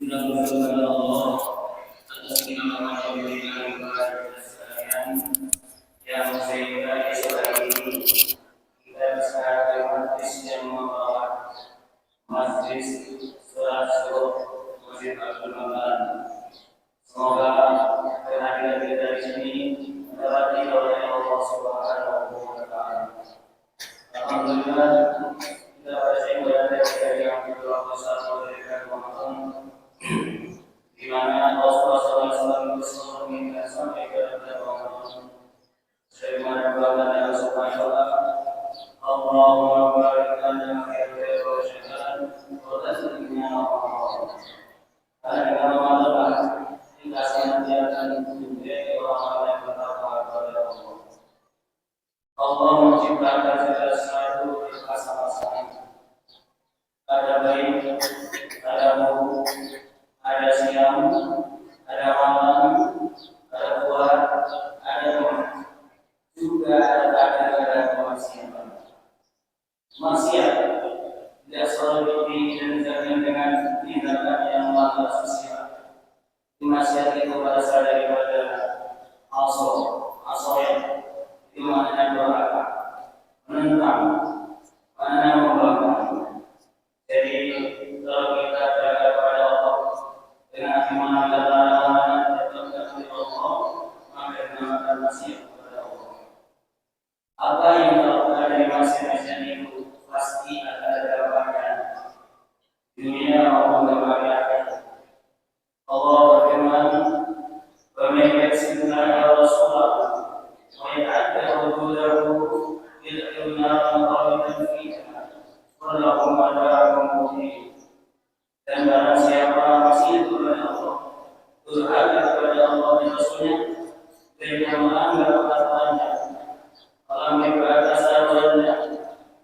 Allah atas nama pemberian kepada sekalian yang sehingga sore ini kita bisa bermajlis yang membawa majlis surat suruh Masjid Abdul Manan. Semoga kehadiran kita di sini dapat oleh Allah Subhanahu wa Ta'ala. Alhamdulillah kita pasti berada dari yang kedua besar memberikan Ramadan, di mana Rasulullah SAW mengingatkan sampai kepada Ramadan. Sebagaimana doa yang subhanahu wa ta'ala, Allahumma barik lana fi khairin wa syaitan wa taslimna Ramadan. Karena Ramadan kita senantiasa menjadi orang yang bertakwa kepada Allah. Allah menciptakan segala sesuatu bersama-sama. Ada baik, ada buruk, ada siang, ada malam, ada kuat, ada lemah. Juga ada kemaksiatan. Maksiat tidak selalu diidentikan dengan tindakan yang melanggar sosial. Maksiat itu berasal daripada asoyan, di mana doa, menentang, mana membangkang. Jadi kalau kita berada kepada Allah dengan iman dan larangan tetap dari Allah, maka dinamakan maksiat kepada Allah. Apa yang dilakukan dari maksiat itu pasti akan ada dampaknya dunia maupun dampaknya akhirat. Allah berfirman, "Faman yaksibna Rasulullah wa yata'adda hududahu yadkhulun naran khalidan fiha walahum adzabun muqim." Dan barang siapa maksiat kepada Allah, durhaka kepada Allah dan Rasulnya, dan yang melanggar peraturannya, melanggar batas-batasnya,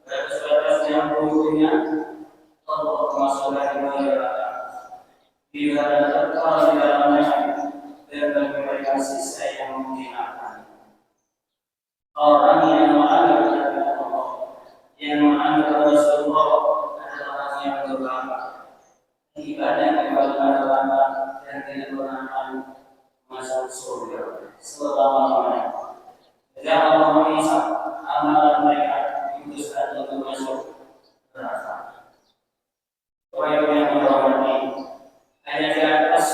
batas-batas yang hukumnya, Allah memasukkan ke neraka. Bila kekal di dalamnya dan bagi mereka sisa yang menghinakan. Orang yang melanggar peraturan Allah, yang melanggar Rasulullah adalah orang yang durhaka. Ibadah kepada Allah dan tidak pernah masuk surga selama-lamanya. Jangan Allah mengisap amalan mereka itu saat itu masuk neraka. Bapak yang menghormati, hanya di atas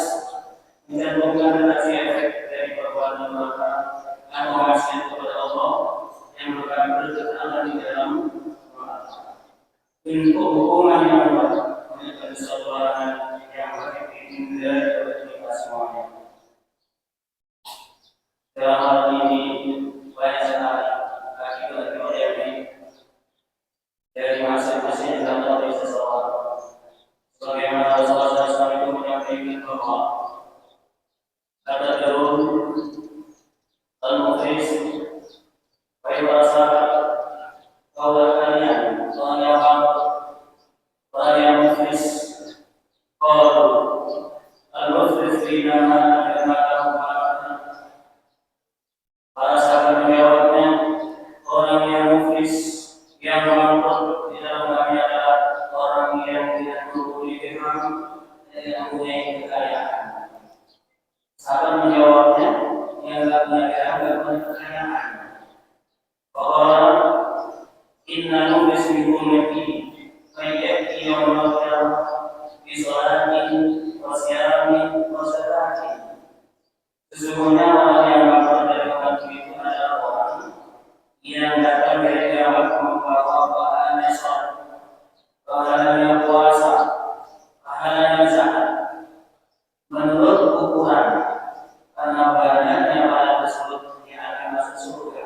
mencantumkan efek dari perbuatan mereka atau maksiat kepada Allah yang merupakan bertentangan di dalam neraka. Untuk hukuman yang berat menjadi suatu orang yang berpikir dari kita semuanya. Dalam hal ini banyak sekali akibat yang dari masing-masing contoh dari seseorang. Sebagaimana Rasulullah SAW itu menyampaikan bahwa kata Darul Al-Muflis, baik para kaulah kalian, orang yang muflis, kalau al-muflis di nama para sahabat menjawabnya, orang yang muflis yang mampu di dalamnya adalah orang yang tidak mempunyai dirham dan tidak mempunyai kekayaan. Sahabat menjawabnya, yang tidak punya dirham dan punya kekayaan. Bahwa inna muflis min ummati fayyati yawmal qiyamah bi salatin wa siyamin wa zakatin. Sesungguhnya orang yang mampu dari umatku itu adalah orang yang datang dari kiamat membawa pahalanya salat, pahalanya puasa, pahalanya zakat. Menurut ukuran, karena banyaknya pahala tersebut yang akan masuk surga.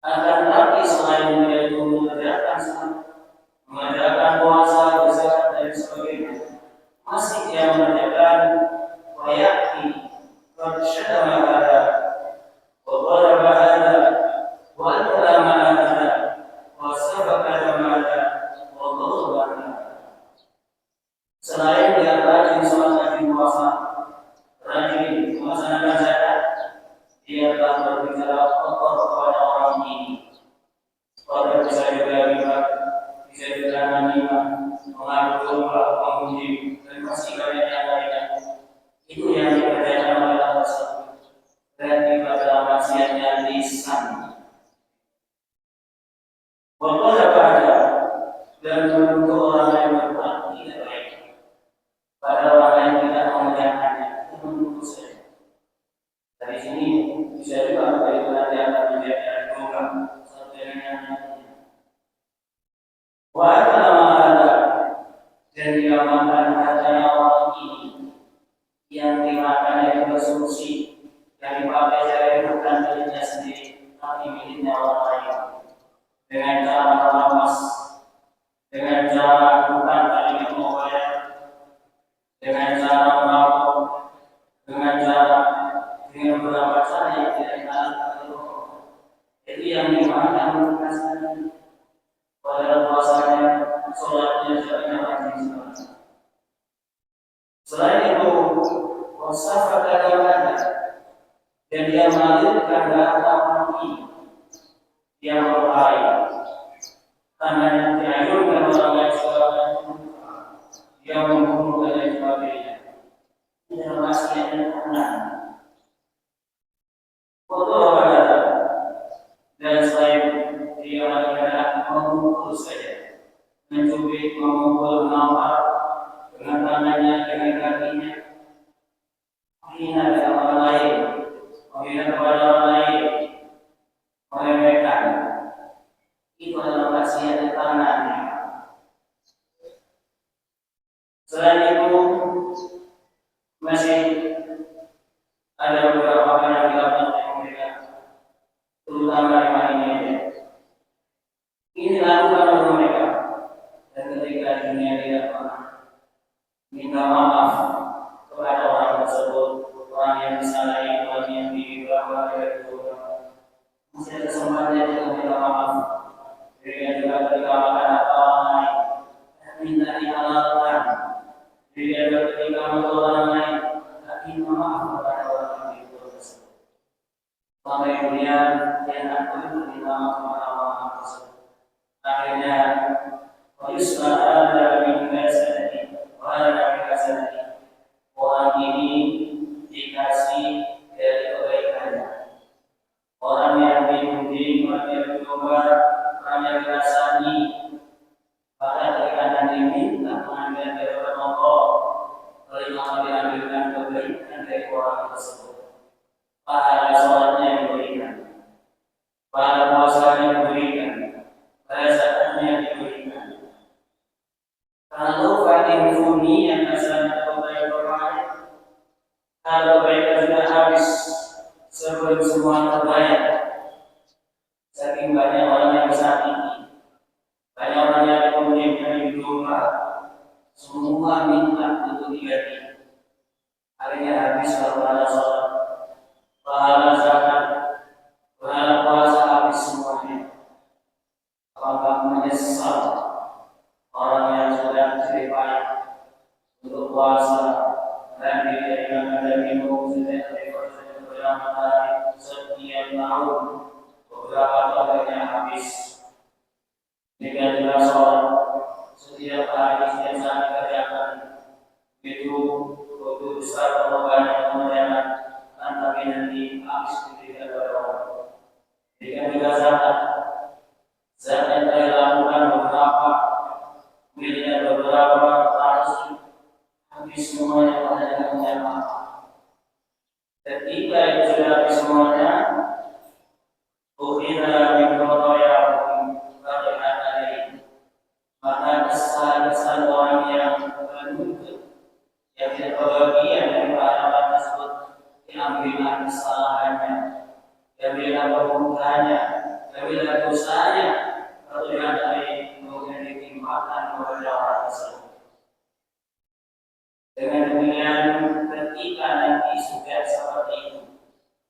Akan tetapi selain dia itu mengerjakan salat, mengerjakan puasa, zakat dan sebagainya, masih dia mengerjakan wayakti, bersyadama ada, wabaraba ada, wa'alama ada, wasabaka ada, wallahu ada. Selain dia rajin sholat, rajin puasa, rajin melaksanakan zakat, dia telah berbicara kotor kepada orang ini. Kotor bisa juga riba, bisa juga namimah, mengadu domba, menguji, dan pasti konsumsi yang dipakai dari bukan dirinya sendiri, tapi miliknya orang lain. Dengan cara meramas, dengan cara bukan kalimat menggoyah, dengan cara merampok, dengan beberapa cara yang tidak dikenal itu yang dimana mengenaskan pada puasanya, sholatnya, zakatnya wajib. Selain itu, wasafah kalimatnya dan dia mengalirkan darah mati yang berbahaya. Karena yang dianjurkan orang lain sebagainya, dia membunuh dan lain sebagainya. Ini termasuk yang benar. Foto pada dan selain dia adalah memukul saja, mencubit, memukul, menampar dengan tangannya, dengan kakinya, menghina kepada orang lain, menghina kepada orang lain, meremehkan. Itu adalah maksiat tangan. Selain itu masih ada beberapa hal yang dilakukan oleh mereka, terutama ini. Ini dilakukan oleh mereka, dan ketika dunia tidak pernah minta maaf kepada orang tersebut, orang yang disalahi, orang yang dibanggakan dari Tuhan, masih ada kesempatan untuk minta maaf. Mereka juga ketika makan apa orang lain, minta dihalalkan. Mereka juga ketika makan orang lain, minta maaf kepada orang yang tersebut. Sampai kemudian dia tak perlu minta maaf kepada orang tersebut. Akhirnya Yusra ada min hasanati wa ada min hasanati. Orang ini dikasih dari kebaikannya. Orang yang dipuji, orang yang berdoa, orang yang dirasani, pada ketika nanti minta pengambilan dari Allah, kalau diambilkan kebaikan dari orang tersebut. Pahala sholatnya diberikan, pahala puasanya diberikan, pahala zakatnya diberikan. Kalau Fatih Funi yang asalnya kebaikan, kalau kebaikan sudah habis sebelum semua terbayar. Saking banyak orang yang sakiti, banyak orang yang kemudian di rumah, semua minta untuk diganti. Akhirnya habis pahala sholat, pahala zakat, pahala puasa habis semuanya. Apakah menyesal orang yang sudah cerita untuk puasa dan diberikan dan minum setiap hari setiap tahun beberapa tahunnya habis. Jika tidak sholat setiap hari setiap saat dikerjakan itu begitu besar pengorbanan kemudian tapi nanti habis diberikan kepada orang. Jika juga zakat yang dilakukan beberapa miliknya beberapa harus habis semuanya pada yang jamaah. Ketika itu sudah habis semuanya, ukhidha min khotoyakum faqad alayhi. Maka kesalahan orang yang menuntut, yang tidak berbahagia dari pahala tersebut, diambillah kesalahannya, diambillah keburukannya, diambillah dosanya, lalu diadai kemudian ditimpakan kepada orang tersebut. Dengan demikian, ketika nanti sudah seperti itu,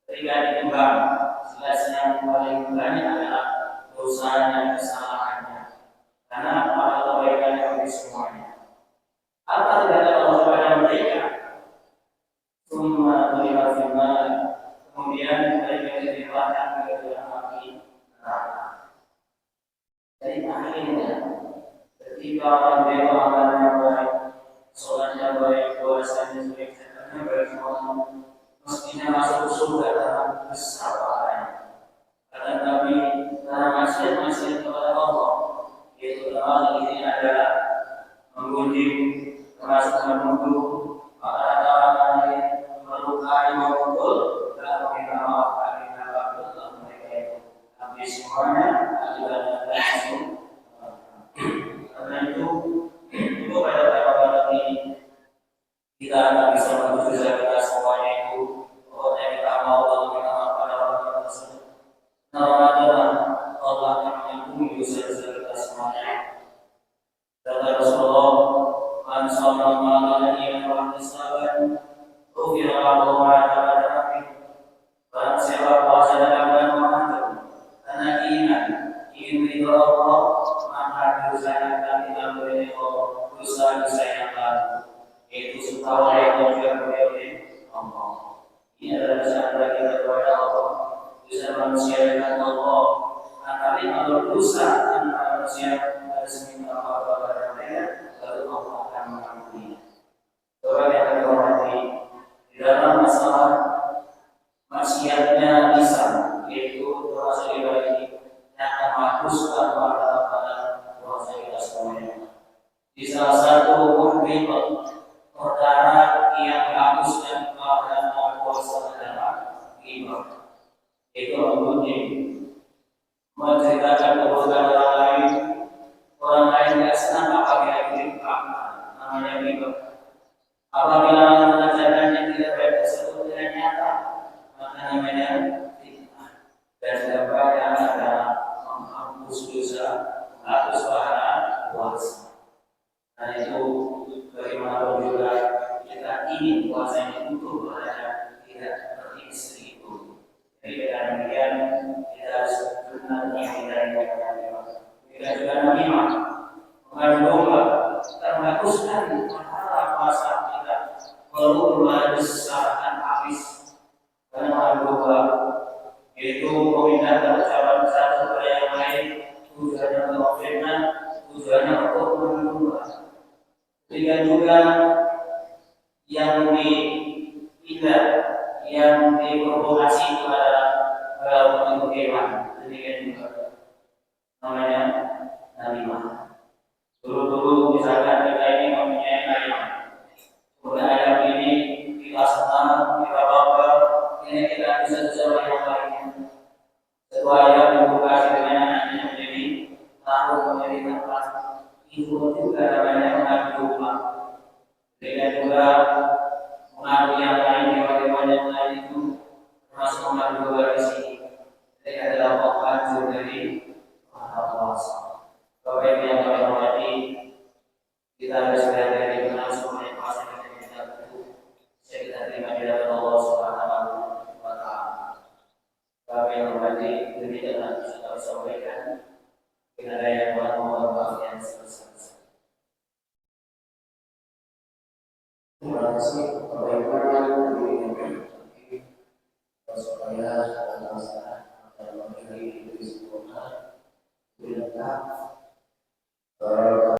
ketika ditimbang, jelas yang paling banyak adalah dosanya, kesalahannya. Karena pada kebaikan yang di semuanya. Apa tidak Allah kepada mereka? Semua melihat firman, kemudian mereka dilibatkan ke dalam api neraka. Jadi akhirnya, ketika orang bela amalnya baik, sholatnya baik, puasanya baik, zakatnya baik, semua mestinya masuk surga dalam besar pahalanya. Karena Nabi dalam maksiat kepada Allah, yaitu dalam ini adalah menggunjing, termasuk menuduh, orang lain, melukai, memukul, dan meminta maaf kepada mereka itu. Tapi semuanya adalah langsung. Karena itu pada ini kita akan bisa menuju kita semuanya itu awal yang juga beliau Allah. Ini adalah cara kita kepada Allah. Bisa manusia dengan Allah. Tapi kalau dosa antara manusia harus minta maaf kepada mereka, lalu Allah akan mengampuni. Orang yang terhormati di dalam masalah maksiatnya lisan, yaitu dosa pribadi yang akan menghapuskan pada dosa kita semuanya. Di salah satu muhbit perkara yang menghapuskan pada dosa adalah ghibah, yaitu membunuh, menceritakan keburukan orang lain tidak senang apabila diungkapkan, namanya ghibah. Apabila mengajarkan yang tidak baik tersebut dengan nyata, maka namanya fitnah. Dan sebaliknya adalah menghapus dosa, menghapus pahala puasa. Karena itu bagaimanapun juga kita ingin puasa ini utuh berada tidak seperti istri itu. Jadi dengan demikian kita harus benar menghindari perkara. Kita juga namimah, mengadu domba, terhapuskan pahala puasa kita. Perlu disahkan habis karena mengadu domba, yaitu memindahkan ucapan satu kepada yang lain, tujuannya untuk memfitnah, tujuannya untuk menunda. Demikian juga yang dipindah, yang diprovokasi kepada bentuk hewan, demikian juga namanya namimah. Dulu misalkan kita ini mempunyai namimah, kemudian ayam ini kita senang, kita bangga, ini kita bisa bersama yang lainnya. Setelah ayam diprovokasi dengan anaknya menjadi tahu menjadi tempat. Itu juga namanya mengadu domba. Dengan juga mengadu yang lain, hewan-hewan yang lain itu termasuk mengadu domba di sini. Ini adalah penghancur dari puasa. Bapak yang kami hormati, kita harus berhati-hati dengan semua puasa yang kita butuh. Kita terima di dalam Allah Subhanahu wa Ta'ala. Bapak yang hormati, demikianlah bisa kami sampaikan. Jika ada yang mohon maaf yang sebesar-besarnya. Terima kasih Bapak Ibu supaya masalah dalam hari ini sempurna, lengkap.